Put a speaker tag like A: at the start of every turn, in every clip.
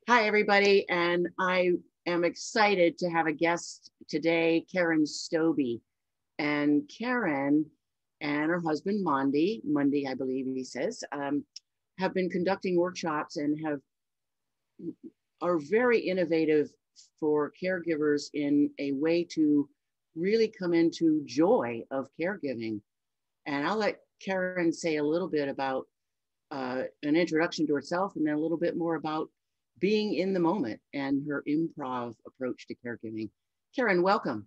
A: Hi, everybody, and I am excited to have a guest today, Karen Stobbe. And Karen and her husband, Monday, I believe he says, have been conducting workshops and are very innovative for caregivers in a way to really come into joy of caregiving. And I'll let Karen say a little bit about an introduction to herself and then a little bit more about being in the moment and her improv approach to caregiving. Karen, welcome.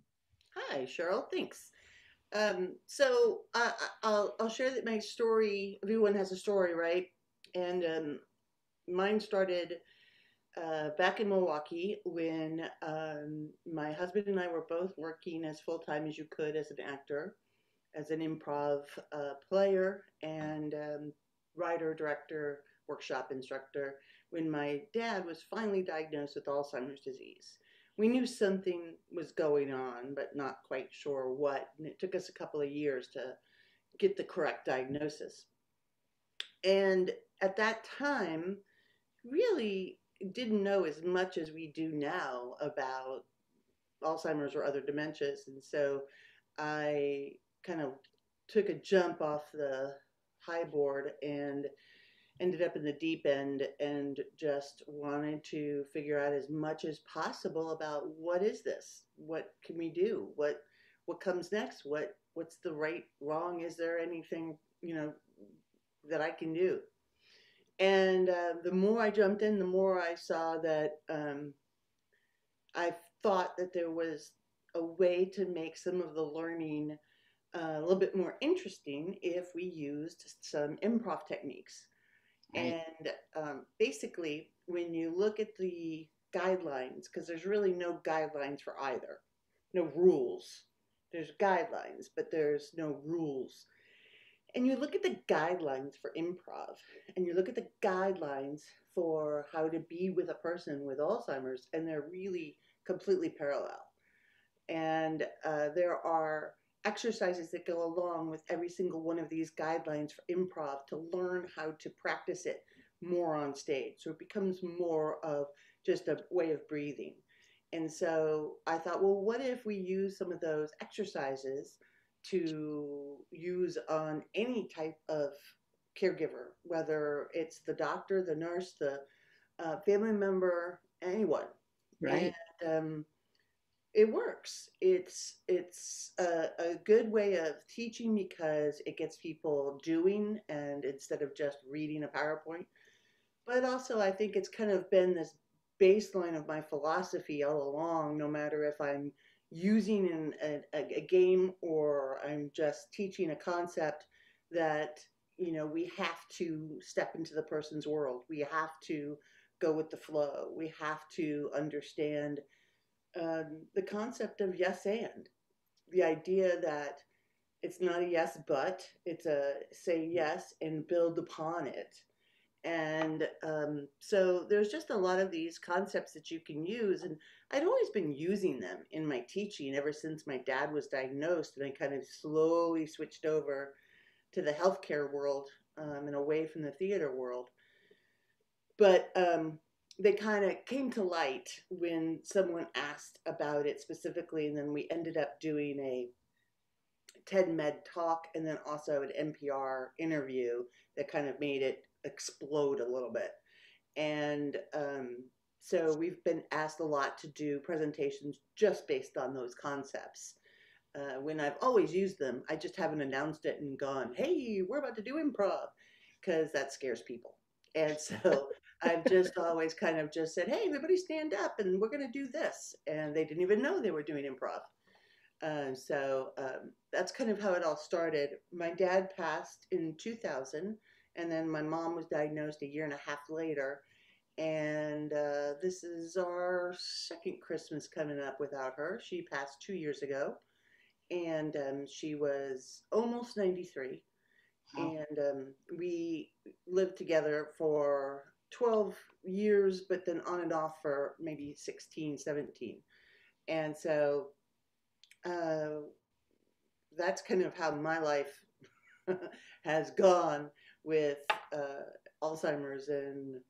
B: Hi, Cheryl. Thanks. I'll share that my story. Everyone has a story, right? And mine started back in Milwaukee when my husband and I were both working as full time as you could as an actor, as an improv player, and writer, director, workshop instructor. When my dad was finally diagnosed with Alzheimer's disease, we knew something was going on, but not quite sure what. And it took us a couple of years to get the correct diagnosis. And at that time, really didn't know as much as we do now about Alzheimer's or other dementias. And so I kind of took a jump off the high board and ended up in the deep end and just wanted to figure out as much as possible about what is this? What can we do? What comes next? What's the right wrong? Is there anything, that I can do? And the more I jumped in, the more I saw that I thought that there was a way to make some of the learning a little bit more interesting if we used some improv techniques.
A: Right.
B: And basically, when you look at the guidelines, because there's really no guidelines for either, no rules. There's guidelines, but there's no rules. And you look at the guidelines for improv, and you look at the guidelines for how to be with a person with Alzheimer's, and they're really completely parallel. And there are exercises that go along with every single one of these guidelines for improv to learn how to practice it more on stage. So it becomes more of just a way of breathing. And so I thought, well, what if we use some of those exercises to use on any type of caregiver, whether it's the doctor, the nurse, the family member, anyone. And
A: Right.
B: um, it works. It's a good way of teaching because it gets people doing and instead of just reading a PowerPoint. But also, I think it's kind of been this baseline of my philosophy all along. No matter if I'm using a game or I'm just teaching a concept, that we have to step into the person's world. We have to go with the flow. We have to understand the concept of yes and the idea that it's not a yes but it's a say yes and build upon it. And so there's just a lot of these concepts that you can use, and I'd always been using them in my teaching ever since my dad was diagnosed, and I kind of slowly switched over to the healthcare world, and away from the theater world. But they kind of came to light when someone asked about it specifically, and then we ended up doing a TedMed talk and then also an NPR interview that kind of made it explode a little bit. And so we've been asked a lot to do presentations just based on those concepts. When I've always used them, I just haven't announced it and gone, hey, we're about to do improv, because that scares people. And so I've just always kind of just said, hey, everybody stand up and we're going to do this. And they didn't even know they were doing improv. That's kind of how it all started. My dad passed in 2000, and then my mom was diagnosed a year and a half later. And this is our second Christmas coming up without her. She passed 2 years ago, and she was almost 93.
A: Wow.
B: And we lived together for 12 years, but then on and off for maybe 16, 17. And so uh, that's kind of how my life has gone with Alzheimer's. And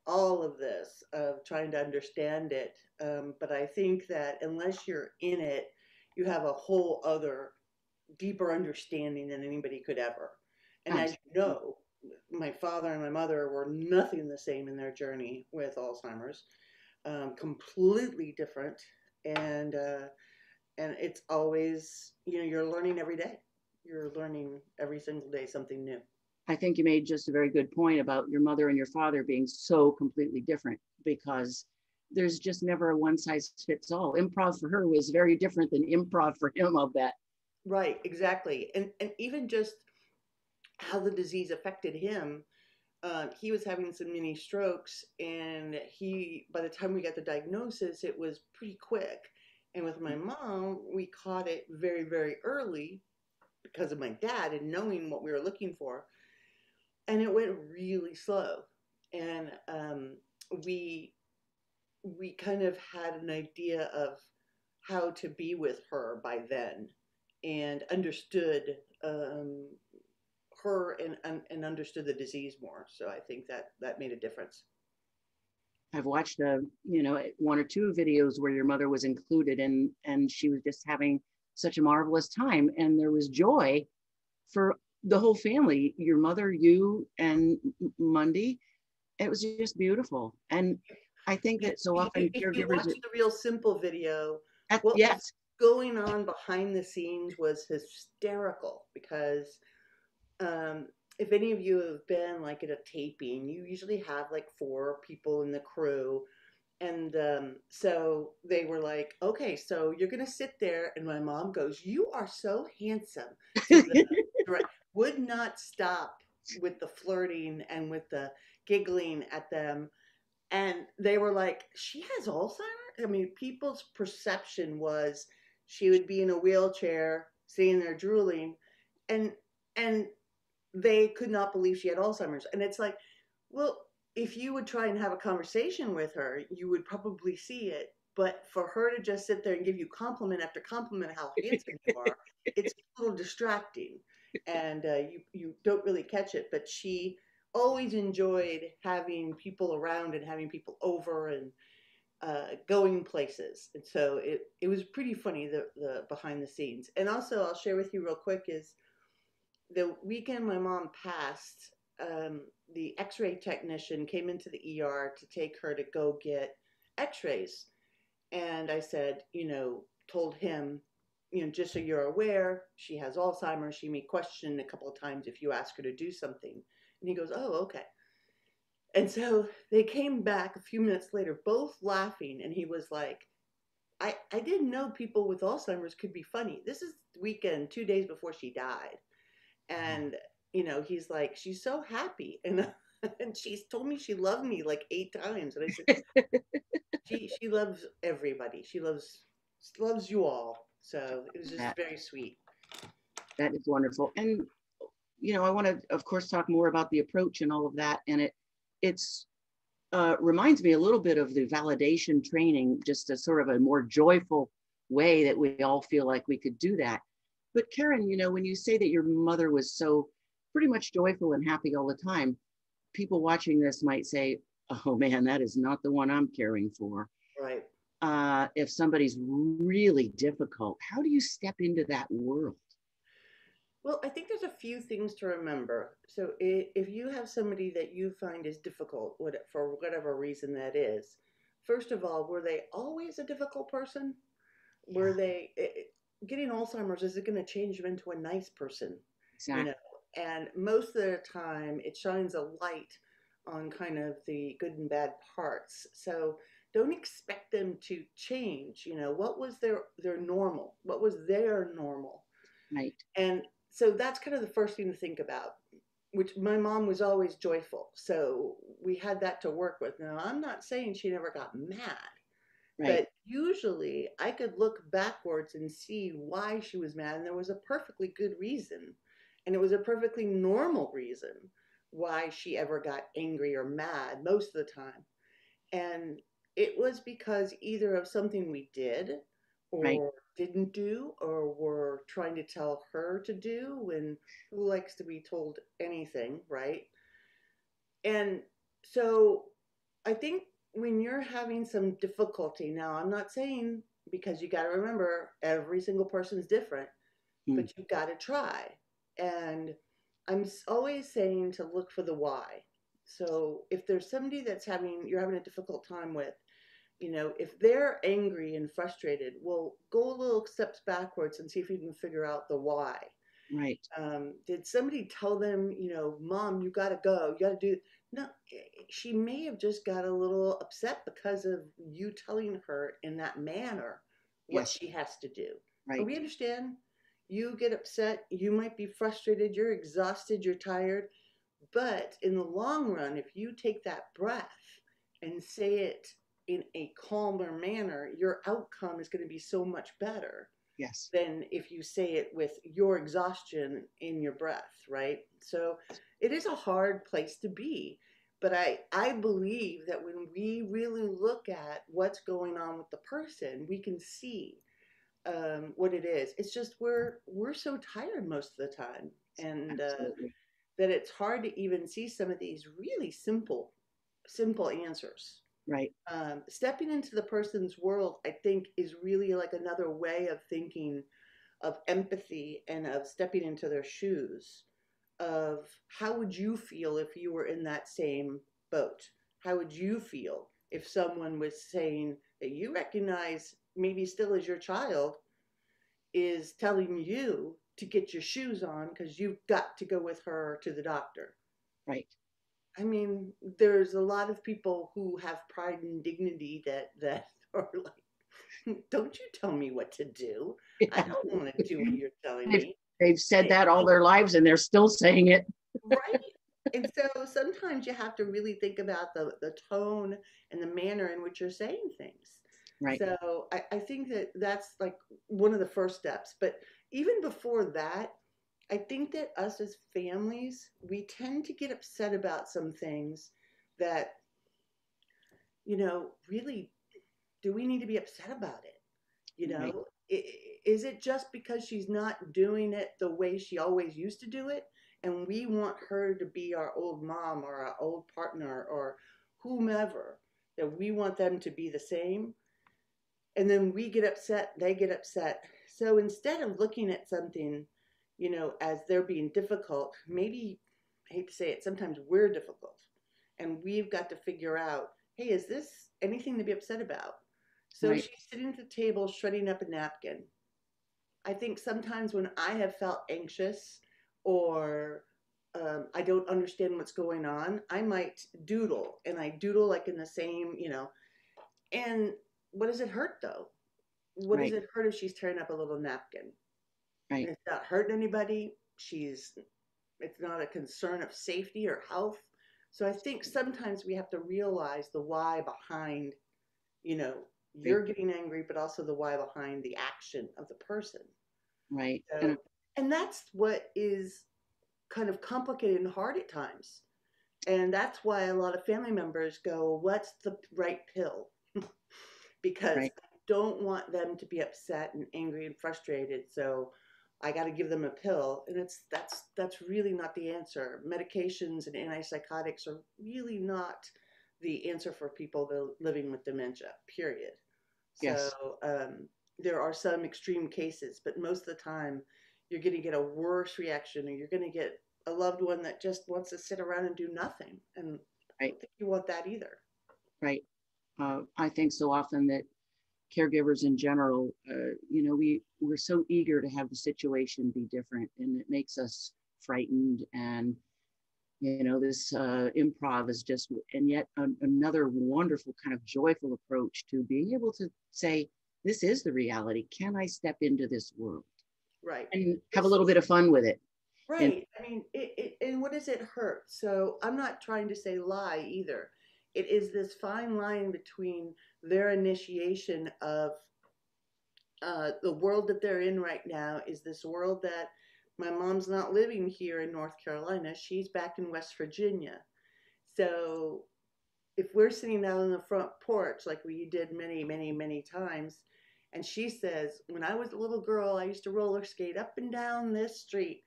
B: all of this of trying to understand it. But I think that unless you're in it, you have a whole other deeper understanding than anybody could ever. And as you
A: Absolutely.
B: know, my father and my mother were nothing the same in their journey with Alzheimer's, completely different. And and it's always, you're learning every day. You're learning every single day something new.
A: I think you made just a very good point about your mother and your father being so completely different, because there's just never a one size fits all. Improv for her was very different than improv for him, I'll bet.
B: Right, exactly. And even just how the disease affected him. He was having some mini strokes, and by the time we got the diagnosis, it was pretty quick. And with my mom, we caught it very, very early because of my dad and knowing what we were looking for. And it went really slow. And we we kind of had an idea of how to be with her by then, and understood her, and understood the disease more. So I think that that made a difference.
A: I've watched one or two videos where your mother was included, and she was just having such a marvelous time, and there was joy for the whole family, your mother, you, and Monday. It was just beautiful. And I think that so often
B: If you
A: caregivers
B: watch the Real Simple video, what was
A: yes.
B: going on behind the scenes was hysterical, because um, if any of you have been like at a taping, you usually have like four people in the crew. And so they were like, okay, so you're going to sit there. And my mom goes, "You are so handsome." To the direct, would not stop with the flirting and with the giggling at them. And they were like, "She has Alzheimer's?" I mean, people's perception was she would be in a wheelchair, sitting there drooling, and and they could not believe she had Alzheimer's. And it's like, well, if you would try and have a conversation with her, you would probably see it. But for her to just sit there and give you compliment after compliment how handsome you are, it's a little distracting, and you don't really catch it. But she always enjoyed having people around and having people over, and going places. And so it was pretty funny, the behind the scenes. And also, I'll share with you real quick is the weekend my mom passed, the X-ray technician came into the ER to take her to go get X-rays, and I said, told him, just so you're aware, she has Alzheimer's. She may question a couple of times if you ask her to do something. And he goes, "Oh, okay." And so they came back a few minutes later, both laughing, and he was like, I didn't know people with Alzheimer's could be funny. This is the weekend, 2 days before she died. And he's like, "She's so happy," and and she's told me she loved me like 8 times. And I said, she loves everybody. She loves you all. So it was just
A: that
B: very sweet.
A: that is wonderful. And I want to, of course, talk more about the approach and all of that. And it's reminds me a little bit of the validation training, just a sort of a more joyful way that we all feel like we could do that. But Karen, when you say that your mother was so pretty much joyful and happy all the time, people watching this might say, "Oh man, that is not the one I'm caring for."
B: Right.
A: If somebody's really difficult, how do you step into that world?
B: Well, I think there's a few things to remember. So if you have somebody that you find is difficult, for whatever reason that is, first of all, were they always a difficult person? Were
A: Yeah,
B: they getting Alzheimer's? Is it going to change them into a nice person? You know,
A: exactly.
B: and most of the time it shines a light on kind of the good and bad parts. So don't expect them to change. What was their normal? What was their normal?
A: Right.
B: And so that's kind of the first thing to think about, which my mom was always joyful. So we had that to work with. Now, I'm not saying she never got mad,
A: Right.
B: but usually I could look backwards and see why she was mad, and there was a perfectly good reason. And it was a perfectly normal reason why she ever got angry or mad most of the time. And it was because either of something we did
A: Right.
B: or didn't do, or were trying to tell her to do, when who likes to be told anything, right? And so I think when you're having some difficulty, now I'm not saying, because you got to remember every single person's different,
A: Mm,
B: but you got to try. And always saying to look for the why. So if there's somebody you're having a difficult time with, if they're angry and frustrated, well, go a little steps backwards and see if you can figure out the why.
A: right.
B: Did somebody tell them, Mom, you got to go, you got to do? No, she may have just got a little upset because of you telling her in that manner what
A: Yes.
B: she has to do. And
A: Right.
B: we understand. You get upset, you might be frustrated, you're exhausted, you're tired. But in the long run, if you take that breath and say it in a calmer manner, your outcome is going to be so much better
A: Yes.
B: than if you say it with your exhaustion in your breath, right? So it is a hard place to be. But I believe that when we really look at what's going on with the person, we can see what it is. It's just we're so tired most of the time, and
A: Absolutely.
B: that it's hard to even see some of these really simple answers.
A: Right.
B: Stepping into the person's world, I think, is really like another way of thinking of empathy and of stepping into their shoes. Of how would you feel if you were in that same boat? How would you feel if someone was saying that you recognize, maybe still as your child, is telling you to get your shoes on because you've got to go with her to the doctor?
A: Right.
B: I mean, there's a lot of people who have pride and dignity that are like, don't you tell me what to do. I
A: Yeah.
B: don't want to do what you're telling
A: They've,
B: me.
A: they've said
B: And
A: that all their lives and they're still saying it.
B: right. And so sometimes you have to really think about the tone and the manner in which you're saying things.
A: Right.
B: So I think that that's like one of the first steps. But even before that, I think that us as families, we tend to get upset about some things that, really, do we need to be upset about it? You
A: Right.
B: know, is it just because she's not doing it the way she always used to do it? And we want her to be our old mom or our old partner or whomever, that we want them to be the same. And then we get upset, they get upset. So instead of looking at something, as they're being difficult, maybe, I hate to say it, sometimes we're difficult. And we've got to figure out, hey, is this anything to be upset about? So
A: Right.
B: she's sitting at the table shredding up a napkin. I think sometimes when I have felt anxious or I don't understand what's going on, I might doodle, and I doodle like in the same, and what does it hurt though? What does
A: Right.
B: it hurt if she's tearing up a little napkin?
A: Right.
B: And it's not hurting anybody. It's not a concern of safety or health. So I think sometimes we have to realize the why behind, you know,
A: Right.
B: you're getting angry, but also the why behind the action of the person.
A: Right. And
B: So, and that's what is kind of complicated and hard at times. And that's why a lot of family members go, what's the right pill? Because
A: right.
B: I don't want them to be upset and angry and frustrated. So I got to give them a pill, and that's really not the answer. Medications and antipsychotics are really not the answer for people that are living with dementia. Period. So
A: Yes.
B: there are some extreme cases, but most of the time, you're going to get a worse reaction, or you're going to get a loved one that just wants to sit around and do nothing. And I
A: Right.
B: don't think you want that either.
A: Right. I think so often that caregivers in general, we're so eager to have the situation be different, and it makes us frightened. And this improv is just, and yet another wonderful kind of joyful approach to being able to say, this is the reality. Can I step into this world
B: Right.
A: and have a
B: It's
A: little bit of fun with it? And
B: right. I mean, and what does it hurt? So I'm not trying to say lie either. It is this fine line between their initiation of the world that they're in right now is this world that my mom's not living here in North Carolina. She's back in West Virginia. So if we're sitting down on the front porch like we did many, many, many times, and she says, when I was a little girl, I used to roller skate up and down this street,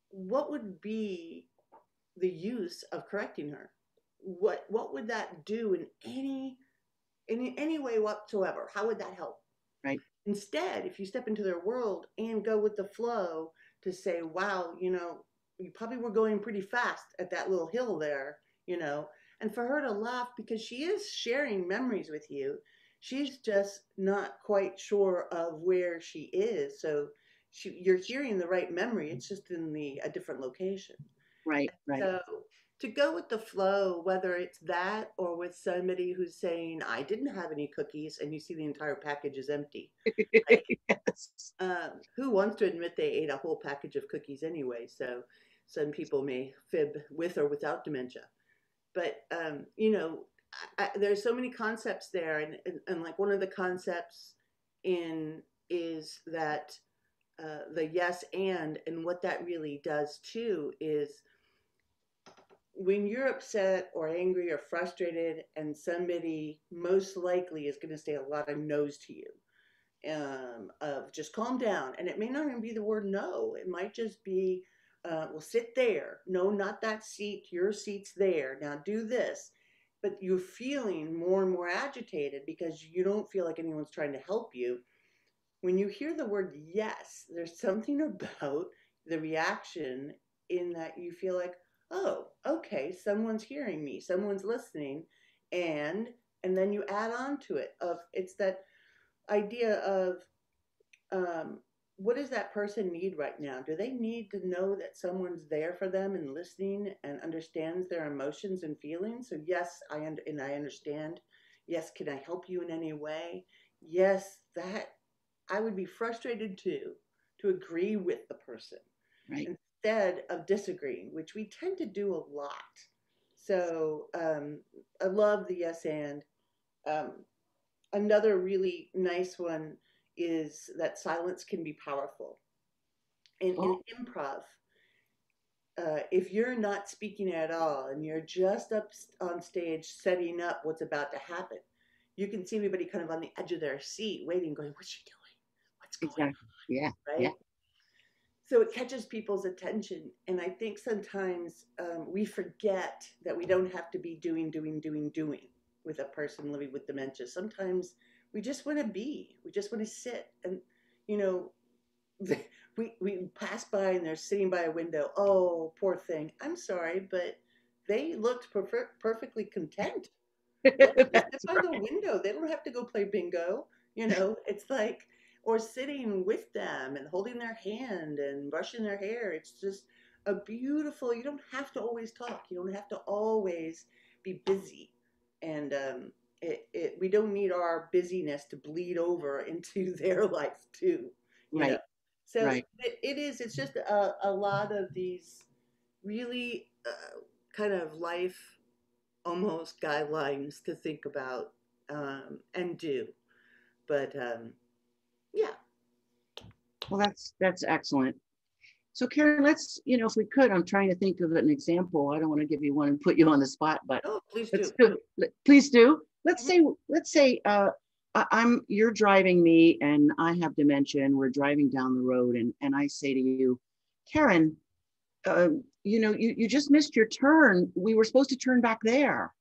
B: what would be the use of correcting her? what would that do in any way whatsoever? How would that help?
A: Right.
B: Instead, if you step into their world and go with the flow to say, wow, you probably were going pretty fast at that little hill there, and for her to laugh because she is sharing memories with you. She's just not quite sure of where she is. So you're hearing the right memory. It's just in a different location.
A: Right. Right.
B: So to go with the flow, whether it's that or with somebody who's saying, I didn't have any cookies, and you see the entire package is empty. Like,
A: Yes.
B: who wants to admit they ate a whole package of cookies anyway? So some people may fib with or without dementia. But, there's so many concepts there. And like one of the concepts is that the yes and what that really does too is when you're upset or angry or frustrated and somebody most likely is going to say a lot of no's to you, of just calm down. And it may not even be the word no. It might just be, well, sit there. No, not that seat. Your seat's there. Now do this. But you're feeling more and more agitated because you don't feel like anyone's trying to help you. When you hear the word yes, there's something about the reaction in that you feel like, oh, okay, someone's hearing me, someone's listening, and then you add on to it of it's that idea of what does that person need right now? Do they need to know that someone's there for them and listening and understands their emotions and feelings? So yes, I understand. Yes, can I help you in any way? Yes, that I would be frustrated too to agree with the person
A: Right.
B: instead of disagreeing, which we tend to do a lot. So I love the yes and. Um, Another really nice one is that silence can be powerful. In
A: Oh,
B: improv, if you're not speaking at all and you're just up on stage setting up what's about to happen, you can see everybody kind of on the edge of their seat waiting, going, what's she doing? What's going
A: exactly. Yeah.
B: on?
A: Yeah.
B: Right? So it catches people's attention. And I think sometimes we forget that we don't have to be doing with a person living with dementia. Sometimes we just want to be, we just want to sit. And, you know, we pass by and they're sitting by a window. Oh, poor thing. I'm sorry, but they looked perfectly content. Let them sit
A: That's
B: by the
A: right.
B: window. They don't have to go play bingo. It's like, or sitting with them and holding their hand and brushing their hair. It's just a beautiful, you don't have to always talk. You don't have to always be busy. And we don't need our busyness to bleed over into their life too, you know.
A: Right.
B: So
A: Right.
B: it's just a lot of these really kind of life almost guidelines to think about and do. But yeah.
A: Well, that's excellent. So Karen, let's, if we could, I'm trying to think of an example. I don't want to give you one and put you on the spot, but
B: Oh, please
A: let's
B: do.
A: do, please do. Let's
B: Mhm.
A: say, you're driving me and I have dementia and we're driving down the road and I say to you, Karen, you just missed your turn. We were supposed to turn back there.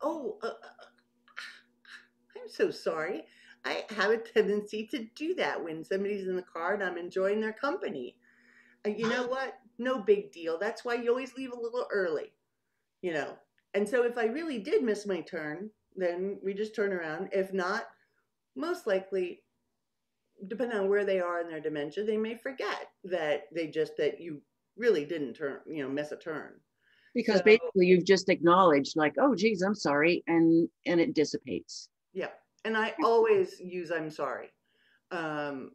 B: Oh, I'm so sorry. I have a tendency to do that when somebody's in the car and I'm enjoying their company. You know what? No big deal. That's why you always leave a little early, you know. And so if I really did miss my turn, then we just turn around. If not, most likely, depending on where they are in their dementia, they may forget that you really didn't miss a turn. So
A: Because basically you've just acknowledged like, oh, geez, I'm sorry. And it dissipates.
B: yeah, and I always use I'm sorry, um,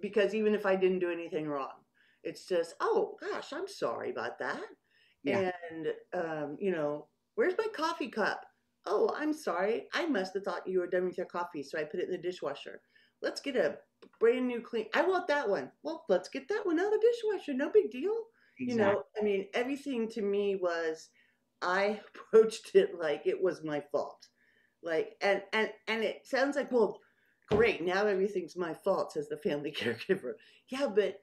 B: because even if I didn't do anything wrong, it's just, oh gosh, I'm sorry about that.
A: Yeah.
B: And where's my coffee cup? Oh, I'm sorry, I must have thought you were done with your coffee, so I put it in the dishwasher. Let's get a brand new clean. I want that one. Well, let's get that one out of the dishwasher. No big deal.
A: Exactly.
B: I mean, everything to me was, I approached it like it was my fault. Like, and it sounds like, well, great, now everything's my fault, says the family caregiver. Yeah, but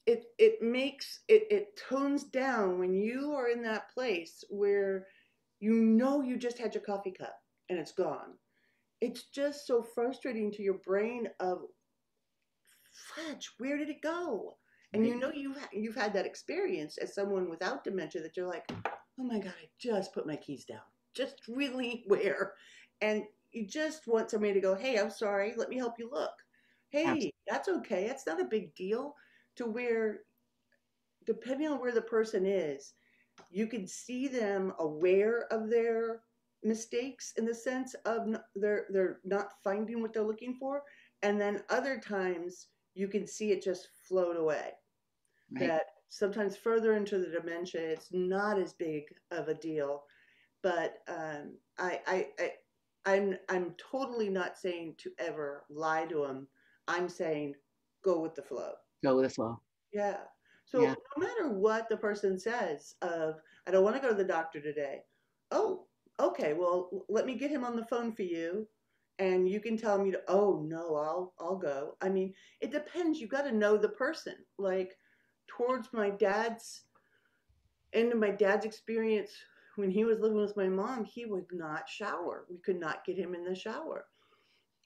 B: it tones down when you are in that place where you know you just had your coffee cup and it's gone. It's just so frustrating to your brain of fudge, where did it go? And
A: Right.
B: you know you've had that experience as someone without dementia that you're like, oh my god, I just put my keys down. Just really where? And you just want somebody to go, hey, I'm sorry, let me help you look. Hey,
A: Absolutely.
B: that's okay. That's not a big deal. To where, depending on where the person is, you can see them aware of their mistakes in the sense of they're not finding what they're looking for, and then other times you can see it just float away.
A: Right.
B: That sometimes further into the dementia it's not as big of a deal, but I'm totally not saying to ever lie to them. I'm saying go with the flow.
A: Go with the flow.
B: Yeah.
A: Yeah.
B: So no matter what the person says of, I don't want to go to the doctor today. Oh, okay. Well, let me get him on the phone for you, and you can tell me to. Oh no, I'll go. I mean, it depends. You got to know the person. Like towards my dad's end of my dad's experience when he was living with my mom, he would not shower. We could not get him in the shower,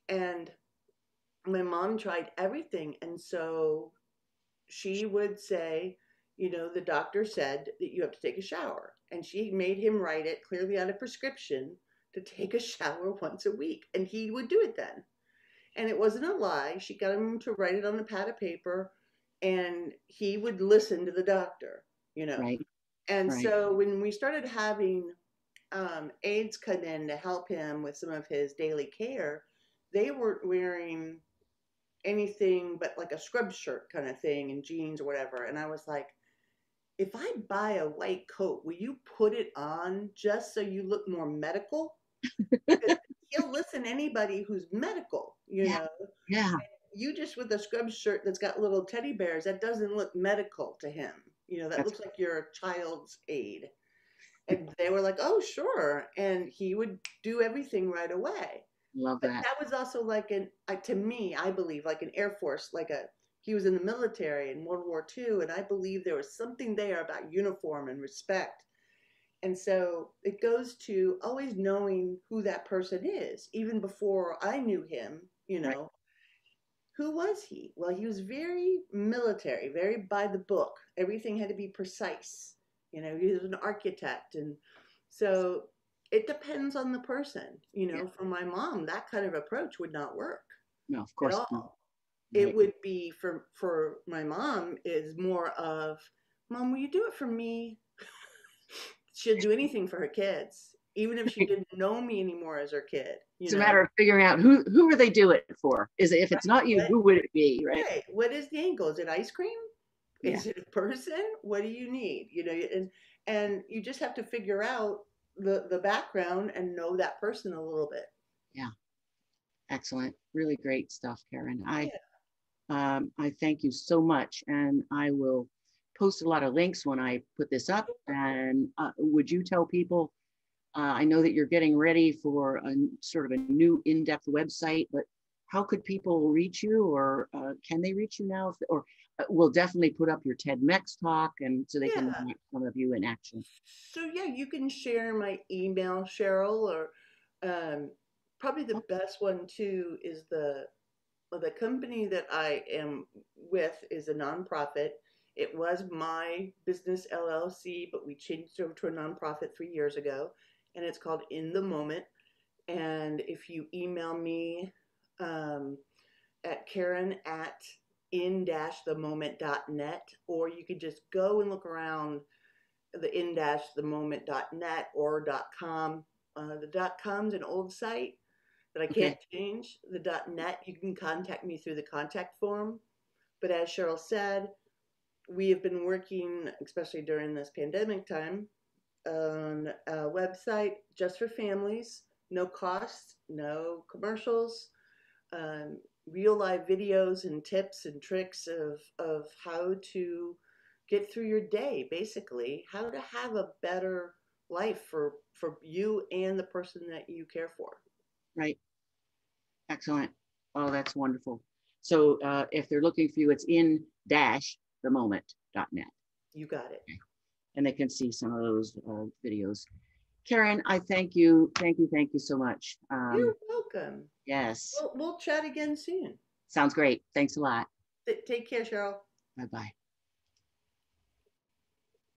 B: and my mom tried everything, and so she would say, you know, the doctor said that you have to take a shower. And she made him write it clearly on a prescription to take a shower once a week. And he would do it then. And it wasn't a lie. She got him to write it on a pad of paper and he would listen to the doctor, you know.
A: Right.
B: And
A: Right.
B: so when we started having aides come in to help him with some of his daily care, they weren't wearing anything but like a scrub shirt kind of thing and jeans or whatever. And I was like, if I buy a white coat, will you put it on just so you look more medical? Because he'll listen to anybody who's medical, you
A: Yeah.
B: know.
A: Yeah.
B: You just with a scrub shirt that's got little teddy bears, that doesn't look medical to him. You know, that
A: That's
B: looks like you're a child's aid. And they were like, oh, sure. And he would do everything right away.
A: love
B: But
A: that.
B: that was also like to me, I believe, like an Air Force, he was in the military in World War II, and I believe there was something there about uniform and respect. And so it goes to always knowing who that person is, even before I knew him, you
A: Right.
B: know. Who was he? Well, he was very military, very by the book. Everything had to be precise. You know, he was an architect. And so it depends on the person. You
A: Yeah.
B: know, for my mom, that kind of approach would not work
A: No, of
B: at
A: course not.
B: all. It
A: Right.
B: would be for my mom is more of, Mom, will you do it for me? She'll do anything for her kids, even if she didn't know me anymore as her kid, you
A: It's a
B: know.
A: matter of figuring out who are they do it for? Is it, if it's not you,
B: What,
A: who would it be? Right.
B: right. What is the angle? Is it ice cream?
A: Yeah.
B: Is it a person? What do you need? You know, and you just have to figure out the background and know that person a little bit.
A: Yeah. Excellent. Really great stuff, Karen.
B: Yeah.
A: I thank you so much, and I will post a lot of links when I put this up. And would you tell people? I know that you're getting ready for a sort of a new in-depth website, but how could people reach you, or can they reach you now? Or we'll definitely put up your TEDMEX talk, and so they can
B: Yeah.
A: watch some of you in action.
B: So yeah, you can share my email, Cheryl, or um, probably the best one too is the company that I am with is a nonprofit. It was my business LLC, but we changed over to a nonprofit 3 years ago, and it's called In the Moment. And if you email me um, at Karen at in-themoment.net, or you could just go and look around the in-themoment.net or .com. The .com's an old site that I
A: Okay.
B: can't change. The .net, you can contact me through the contact form. But as Cheryl said, we have been working, especially during this pandemic time, on a website just for families, no cost, no commercials, um, real live videos and tips and tricks of how to get through your day, basically, how to have a better life for you and the person that you care for.
A: Right. Excellent. Oh, that's wonderful. So if they're looking for you, it's in dash enjoythemoment.net.
B: You got it.
A: And they can see some of those videos. Karen, I thank you. Thank you so much.
B: You're welcome.
A: Yes.
B: We'll chat again soon.
A: Sounds great. Thanks a lot.
B: Take care, Cheryl.
A: Bye-bye.